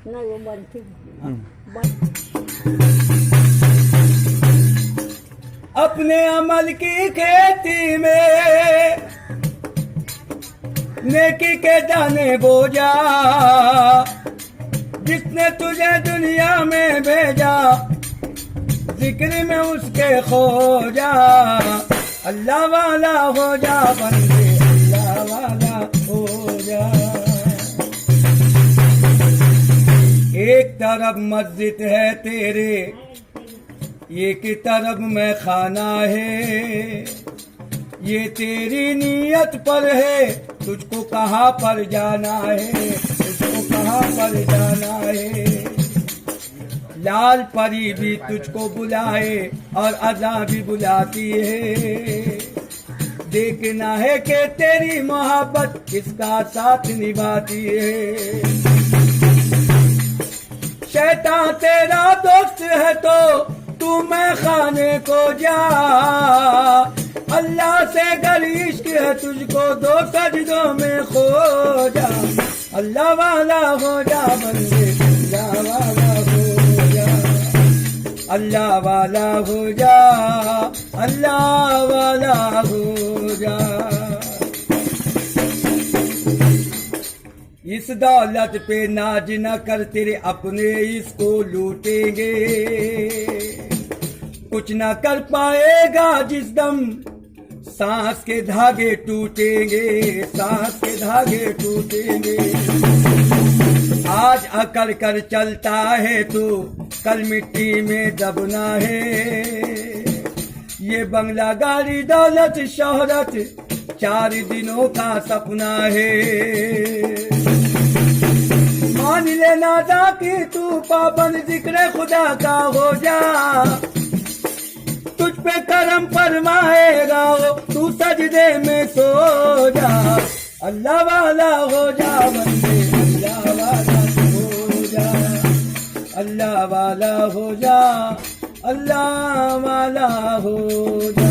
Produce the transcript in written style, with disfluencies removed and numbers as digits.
नहीं वो बंद थी। अपने अमल की खेती में नेकी के दाने बोजा, जिसने तुझे दुनिया में भेजा जिक्र में उसके खो जा। अल्लाह वाला हो जा बंदे, अल्लाह वाला हो जा। एक तरफ मस्जिद है तेरे, एक तरफ में खाना है, ये तेरी नीयत पर है तुझको कहाँ पर जाना है, तुझको कहाँ पर जाना है। लाल परी भी तुझको बुलाए और अज़ा भी बुलाती है, देखना है कि तेरी मोहब्बत किसका साथ निभाती है। शैतान तेरा दोस्त है तो तू मैं खाने को जा, अल्लाह से गर इश्क है तुझको दो सजदों में खो जा। अल्लाह वाला हो जा बंदे, अल्लाह वाला हो जा, अल्लाह वाला हो जा, अल्लाह वाला हो जा। इस दौलत पे नाज न कर, तेरे अपने इसको लूटेंगे। कुछ न कर पाएगा जिस दम सांस के धागे टूटेंगे, सांस के धागे टूटेंगे। आज अकड़ कर चलता है तू, कल मिट्टी में दबना है। ये बंगला गाड़ी दौलत शोहरत 4 दिनों का सपना है। मान लेना था कि तू पाबंद जिक्र खुदा का हो जा, तुझ पे करम फरमाएगा वो, तू सजदे में सो जा। अल्लाह वाला हो जा बंदे, अल्लाह वाला हो जा, अल्लाह वाला हो जा, अल्लाह वाला हो जा।